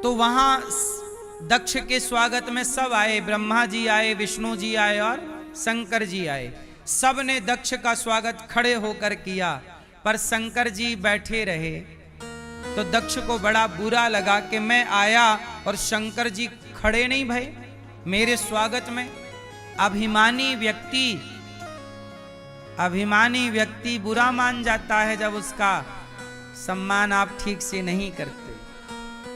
तो वहां दक्ष के स्वागत में सब आए, ब्रह्मा जी आए, विष्णु जी आए और शंकर जी आए। सब ने दक्ष का स्वागत खड़े होकर किया, पर शंकर जी बैठे रहे। तो दक्ष को बड़ा बुरा लगा कि मैं आया और शंकर जी खड़े नहीं भये मेरे स्वागत में। अभिमानी व्यक्ति बुरा मान जाता है जब उसका सम्मान आप ठीक से नहीं करते।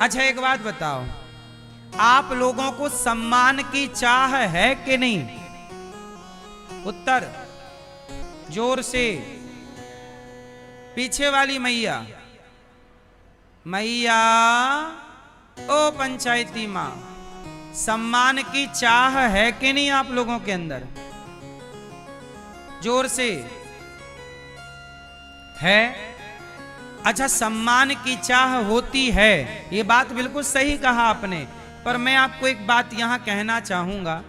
अच्छा एक बात बताओ, आप लोगों को सम्मान की चाह है कि नहीं? उत्तर जोर से। पीछे वाली मैया, ओ पंचायती मां, सम्मान की चाह है कि नहीं आप लोगों के अंदर? जोर से। है? अच्छा, सम्मान की चाह होती है, ये बात बिल्कुल सही कहा आपने। पर मैं आपको एक बात यहां कहना चाहूंगा,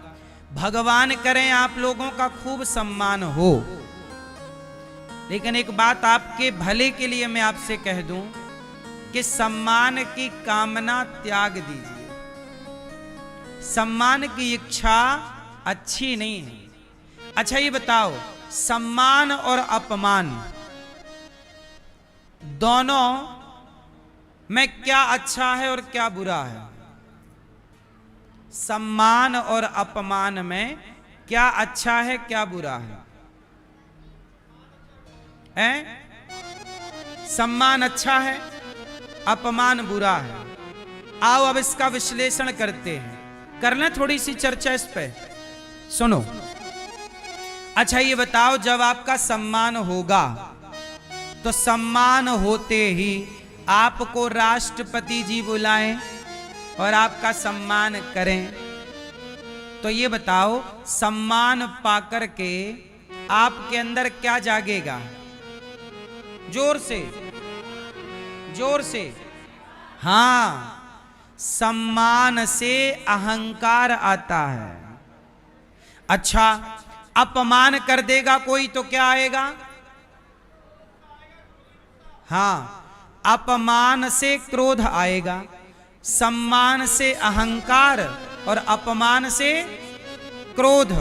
भगवान करें आप लोगों का खूब सम्मान हो, लेकिन एक बात आपके भले के लिए मैं आपसे कह दूं कि सम्मान की कामना त्याग दीजिए। सम्मान की इच्छा अच्छी नहीं है। अच्छा ये बताओ, सम्मान और अपमान दोनों में क्या अच्छा है और क्या बुरा है? सम्मान और अपमान में क्या अच्छा है क्या बुरा है? सम्मान अच्छा है, अपमान बुरा है। आओ अब इसका विश्लेषण करते हैं, कर लें थोड़ी सी चर्चा इस पे। सुनो, अच्छा ये बताओ, जब आपका सम्मान होगा तो सम्मान होते ही आपको राष्ट्रपति जी बुलाएं और आपका सम्मान करें, तो ये बताओ सम्मान पाकर के आपके अंदर क्या जागेगा? जोर से, जोर से। हां, सम्मान से अहंकार आता है। अच्छा, अपमान कर देगा कोई तो क्या आएगा? हां, अपमान से क्रोध आएगा, सम्मान से अहंकार और अपमान से क्रोध।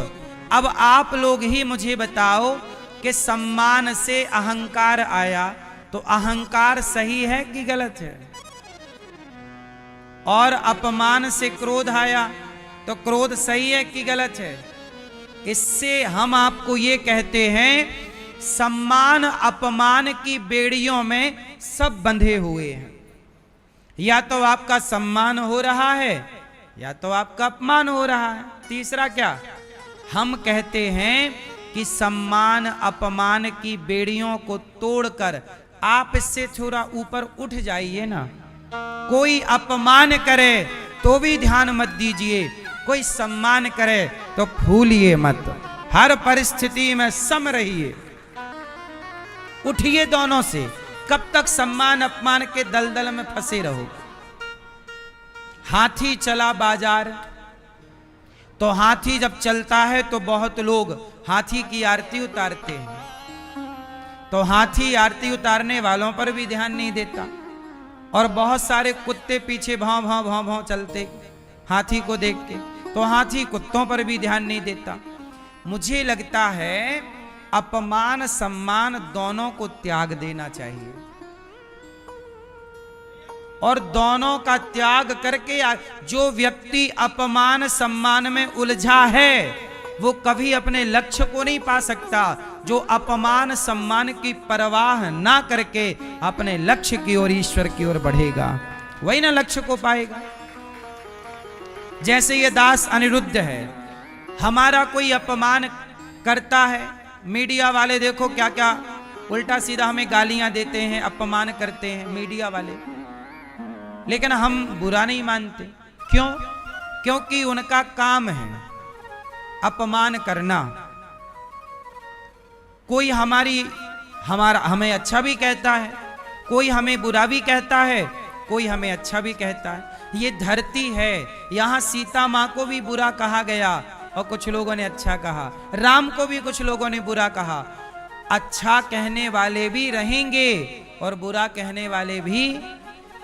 अब आप लोग ही मुझे बताओ कि सम्मान से अहंकार आया तो अहंकार सही है कि गलत है? और अपमान से क्रोध आया तो क्रोध सही है कि गलत है? इससे हम आपको ये कहते हैं, सम्मान अपमान की बेड़ियों में सब बंधे हुए हैं। या तो आपका सम्मान हो रहा है या तो आपका अपमान हो रहा है। तीसरा क्या? हम कहते हैं कि सम्मान अपमान की बेड़ियों को तोड़कर आप इससे थोड़ा ऊपर उठ जाइए ना। कोई अपमान करे तो भी ध्यान मत दीजिए, कोई सम्मान करे तो फूलिए मत। हर परिस्थिति में सम रहिए, उठिए दोनों से। कब तक सम्मान अपमान के दलदल में फंसे रहो? हाथी चला बाजार, तो हाथी जब चलता है तो बहुत लोग हाथी की आरती उतारते हैं, तो हाथी आरती उतारने वालों पर भी ध्यान नहीं देता, और बहुत सारे कुत्ते पीछे भाव भाव भाव भाव चलते हाथी को देख के, तो हाथी कुत्तों पर भी ध्यान नहीं देता। मुझे लगता है अपमान सम्मान दोनों को त्याग देना चाहिए, और दोनों का त्याग करके जो व्यक्ति अपमान सम्मान में उलझा है वो कभी अपने लक्ष्य को नहीं पा सकता। जो अपमान सम्मान की परवाह ना करके अपने लक्ष्य की ओर, ईश्वर की ओर बढ़ेगा, वही ना लक्ष्य को पाएगा। जैसे ये दास अनिरुद्ध है, हमारा कोई अपमान करता है, मीडिया वाले देखो क्या क्या उल्टा सीधा हमें गालियां देते हैं, अपमान करते हैं मीडिया वाले, लेकिन हम बुरा नहीं मानते। क्यों? क्योंकि उनका काम है अपमान करना। कोई हमें अच्छा भी कहता है, कोई हमें बुरा भी कहता है, कोई हमें अच्छा भी कहता है। ये धरती है, यहाँ सीता माँ को भी बुरा कहा गया और कुछ लोगों ने अच्छा कहा, राम को भी कुछ लोगों ने बुरा कहा। अच्छा कहने वाले भी रहेंगे और बुरा कहने वाले भी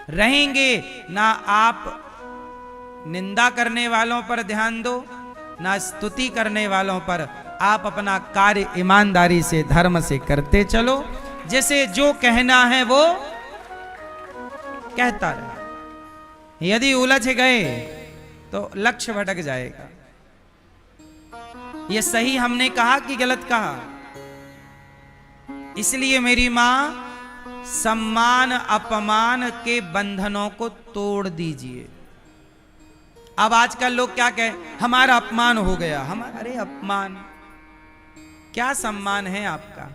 रहेंगे ना। आप निंदा करने वालों पर ध्यान दो, ना स्तुति करने वालों पर। आप अपना कार्य ईमानदारी से, धर्म से करते चलो। जैसे जो कहना है वो कहता रहे। यदि उलझ गए तो लक्ष्य भटक जाएगा। ये सही हमने कहा कि गलत कहा? इसलिए मेरी मां, सम्मान अपमान के बंधनों को तोड़ दीजिए। अब आजकल लोग क्या कहे, हमारा अपमान हो गया। अरे अपमान क्या, सम्मान है आपका?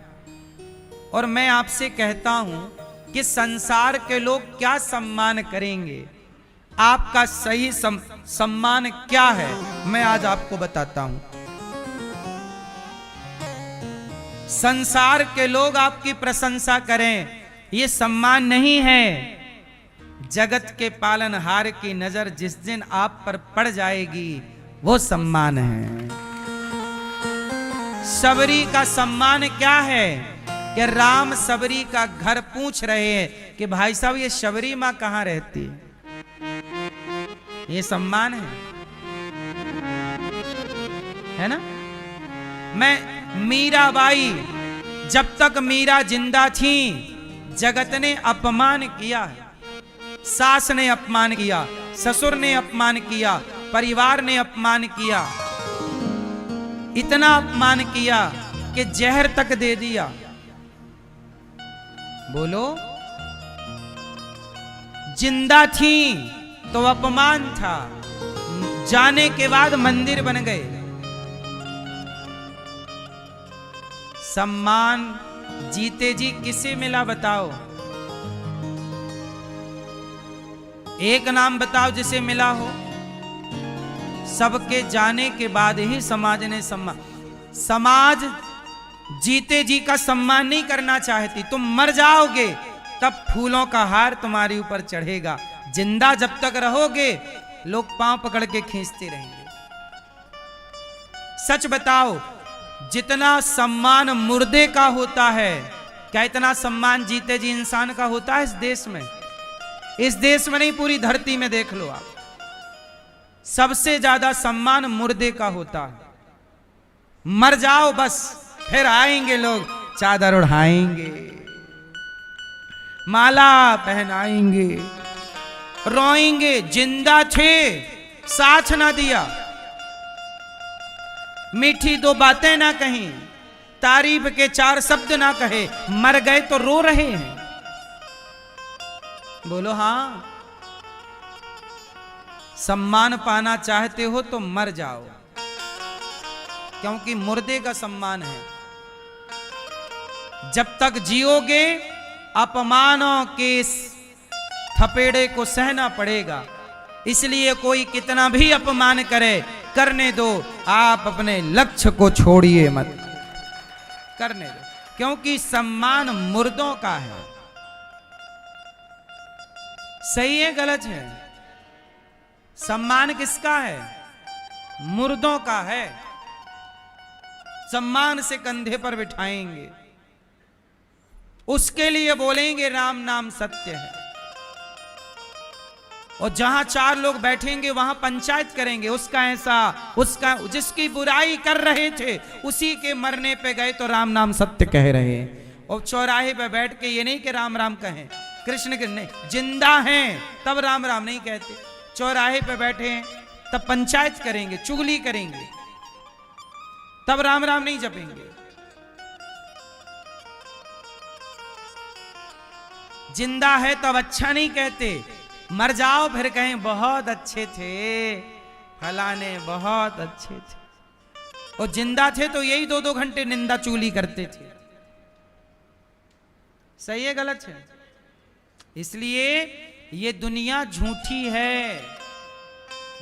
और मैं आपसे कहता हूं कि संसार के लोग क्या सम्मान करेंगे, आपका सही सम्मान क्या है, मैं आज आपको बताता हूं। संसार के लोग आपकी प्रशंसा करें, यह सम्मान नहीं है। जगत के पालनहार की नजर जिस दिन आप पर पड़ जाएगी, वो सम्मान है। सबरी का सम्मान क्या है कि राम सबरी का घर पूछ रहे हैं कि भाई साहब ये शबरी मां कहां रहती है। ये सम्मान है ना। मैं मीराबाई, जब तक मीरा जिंदा थी जगत ने अपमान किया है। सास ने अपमान किया, ससुर ने अपमान किया, परिवार ने अपमान किया, इतना अपमान किया कि जहर तक दे दिया। बोलो, जिंदा थी तो अपमान था, जाने के बाद मंदिर बन गए। सम्मान जीते जी किसे मिला बताओ? एक नाम बताओ जिसे मिला हो। सबके जाने के बाद ही समाज ने सम्मान। समाज जीते जी का सम्मान नहीं करना चाहती। तुम मर जाओगे तब फूलों का हार तुम्हारे ऊपर चढ़ेगा। जिंदा जब तक रहोगे लोग पांव पकड़ के खींचते रहेंगे। सच बताओ, जितना सम्मान मुर्दे का होता है, क्या इतना सम्मान जीते जी इंसान का होता है इस देश में? इस देश में नहीं, पूरी धरती में देख लो आप। सबसे ज्यादा सम्मान मुर्दे का होता है। मर जाओ बस, फिर आएंगे लोग, चादर उड़ाएंगे, माला पहनाएंगे, रोएंगे। जिंदा थे, साथ ना दिया, मीठी दो बातें ना कहीं, तारीफ के चार शब्द ना कहे, मर गए तो रो रहे हैं। बोलो हां। सम्मान पाना चाहते हो तो मर जाओ, क्योंकि मुर्दे का सम्मान है। जब तक जियोगे अपमानों के थपेड़े को सहना पड़ेगा। इसलिए कोई कितना भी अपमान करे, करने दो। आप अपने लक्ष्य को छोड़िए मत, करने दो, क्योंकि सम्मान मुर्दों का है। सही है गलत है? सम्मान किसका है? मुर्दों का है। सम्मान से कंधे पर बिठाएंगे, उसके लिए बोलेंगे राम नाम सत्य है। और जहां चार लोग बैठेंगे वहां पंचायत करेंगे, उसका ऐसा, उसका, जिसकी बुराई कर रहे थे उसी के मरने पे गए तो राम नाम सत्य कह रहे हैं। और चौराहे पे बैठ के ये नहीं कि राम राम कहें, कृष्ण के नहीं, जिंदा हैं तब राम राम नहीं कहते। चौराहे पे बैठे हैं तब पंचायत करेंगे, चुगली करेंगे, तब राम राम नहीं जपेंगे। जिंदा है तब अच्छा नहीं कहते, मर जाओ फिर कहें बहुत अच्छे थे, फलाने बहुत अच्छे थे। और जिंदा थे तो यही 2-2 घंटे निंदा चुगली करते थे। सही है गलत है? इसलिए ये दुनिया झूठी है,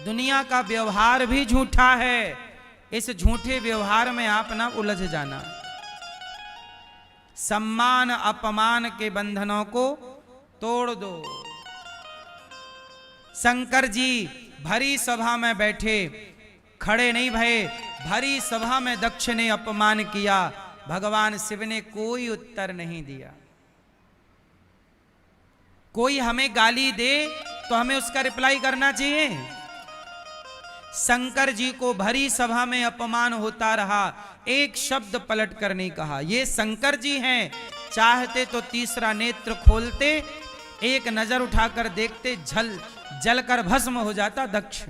दुनिया का व्यवहार भी झूठा है। इस झूठे व्यवहार में आप ना उलझ जाना। सम्मान अपमान के बंधनों को तोड़ दो। शंकर जी भरी सभा में बैठे, खड़े नहीं भये। भरी सभा में दक्ष ने अपमान किया, भगवान शिव ने कोई उत्तर नहीं दिया। कोई हमें गाली दे तो हमें उसका रिप्लाई करना चाहिए। शंकर जी को भरी सभा में अपमान होता रहा, एक शब्द पलट कर नहीं कहा। ये शंकर जी हैं, चाहते तो तीसरा नेत्र खोलते, एक नजर उठाकर देखते, जलकर भस्म हो जाता दक्ष।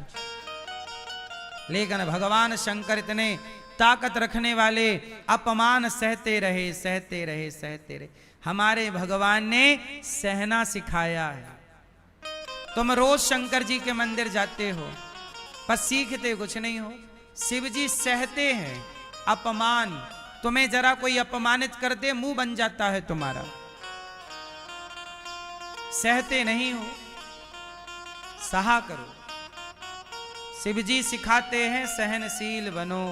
लेकिन भगवान शंकर इतने ताकत रखने वाले, अपमान सहते रहे, सहते रहे, सहते रहे। हमारे भगवान ने सहना सिखाया है। तुम रोज शंकर जी के मंदिर जाते हो पर सीखते कुछ नहीं हो। शिव जी सहते हैं अपमान। तुम्हें जरा कोई अपमानित कर दे, मुंह बन जाता है तुम्हारा, सहते नहीं हो, सहा करो। शिव जी सिखाते हैं सहनशील बनो।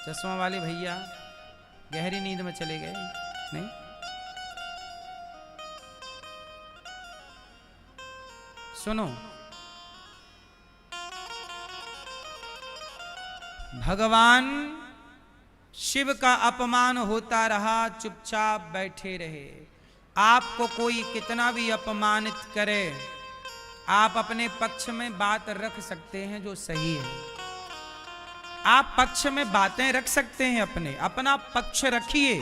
चश्मा वाले भैया गहरी नींद में चले गए नहीं? सुनो, भगवान शिव का अपमान होता रहा, चुपचाप बैठे रहे। आपको कोई कितना भी अपमानित करे, आप अपने पक्ष में बात रख सकते हैं जो सही है। आप पक्ष में बातें रख सकते हैं, अपना पक्ष रखिए,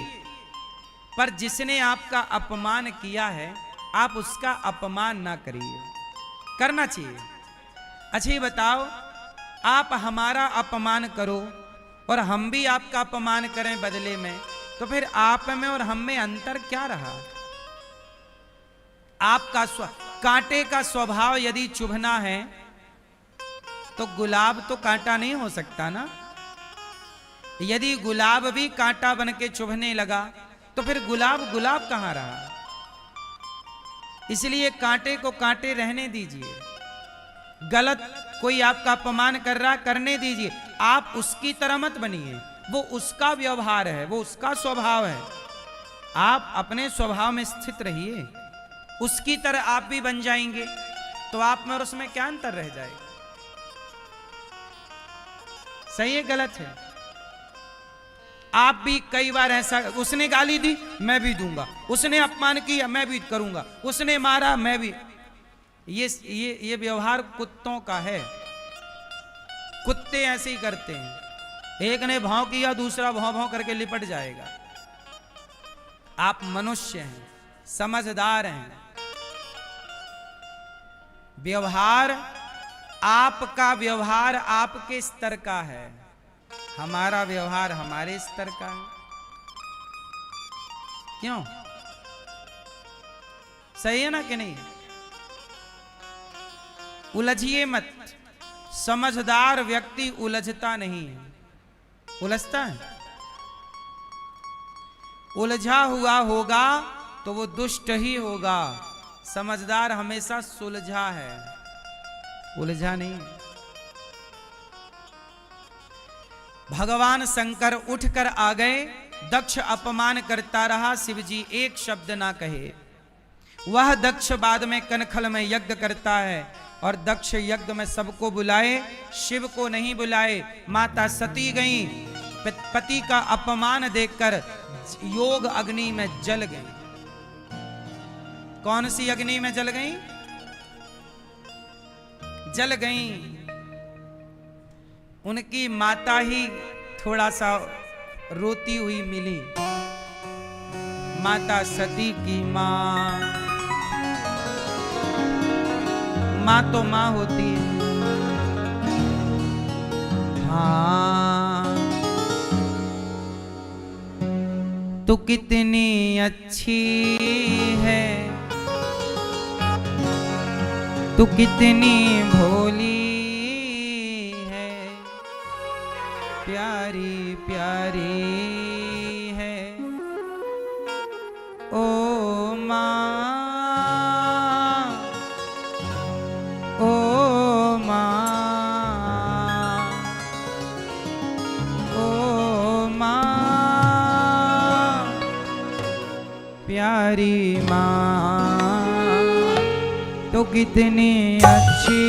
पर जिसने आपका अपमान किया है आप उसका अपमान ना करिए। करना चाहिए। अच्छा ये बताओ, आप हमारा अपमान करो और हम भी आपका अपमान करें बदले में, तो फिर आप में और हम में अंतर क्या रहा? आपका कांटे का स्वभाव यदि चुभना है तो गुलाब तो कांटा नहीं हो सकता ना। यदि गुलाब भी कांटा बन के चुभने लगा तो फिर गुलाब गुलाब कहां रहा? इसलिए कांटे को कांटे रहने दीजिए। गलत कोई आपका अपमान कर रहा, करने दीजिए। आप उसकी तरह मत बनिए, वो उसका व्यवहार है, वो उसका स्वभाव है। आप अपने स्वभाव में स्थित रहिए, उसकी तरह आप भी बन जाएंगे तो आप में और उसमें क्या अंतर रह जाएगा? सही है गलत है? आप भी कई बार ऐसा, उसने गाली दी मैं भी दूंगा, उसने अपमान किया मैं भी करूंगा, उसने मारा मैं भी। ये व्यवहार कुत्तों का है। कुत्ते ऐसे ही करते हैं, एक ने भौं किया दूसरा भौं भौं करके लिपट जाएगा। आप मनुष्य हैं, समझदार हैं। व्यवहार, आपका व्यवहार आपके स्तर का है, हमारा व्यवहार हमारे स्तर का है। क्यों? सही है ना कि नहीं? उलझिए मत। समझदार व्यक्ति उलझता नहीं है। उलझता है? उलझा हुआ होगा तो वो दुष्ट ही होगा। समझदार हमेशा सुलझा है, उलझा नहीं। भगवान शंकर उठकर आ गए। दक्ष अपमान करता रहा, शिवजी एक शब्द ना कहे। वह दक्ष बाद में कनखल में यज्ञ करता है और दक्ष यज्ञ में सबको बुलाए, शिव को नहीं बुलाए। माता सती गई, पति का अपमान देखकर योग अग्नि में जल गई। कौन सी अग्नि में जल गई? जल गई। उनकी माता ही थोड़ा सा रोती हुई मिली। माता सती की मां, मां तो मां होती है। हाँ, तू कितनी अच्छी है, तू कितनी भोली है, प्यारी प्यारी है ओ माँ, ओ माँ, ओ माँ, प्यारी माँ, तो कितनी अच्छी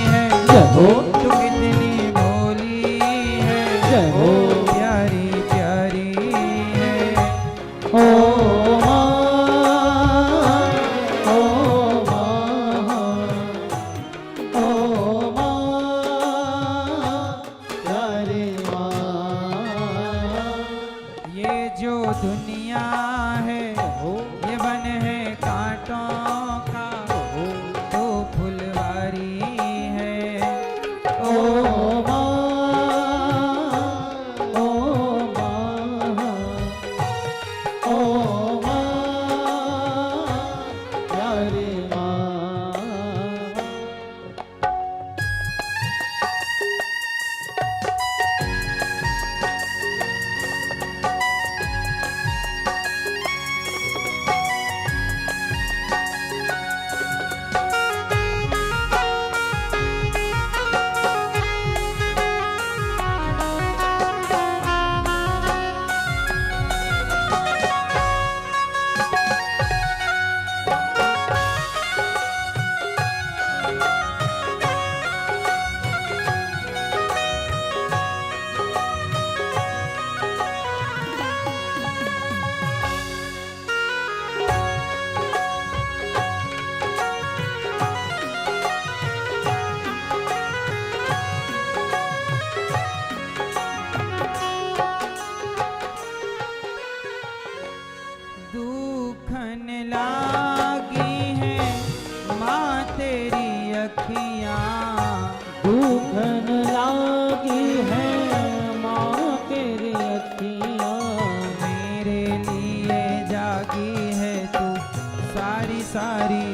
है, तो कितनी भोली है, प्यारी प्यारी है ओ माँ, ओ माँ, ओ माँ, प्यारी माँ। ये जो दुनिया है ये वन है कांटों का, तो फुलवारी है। ओ माँ, ओ माँ, ओ माँ, प्यारी माँ। दुखन लागी है माँ तेरी अखियाँ, दुखन लागी है माँ तेरी अखियाँ। मेरे लिए जागी है तू सारी सारी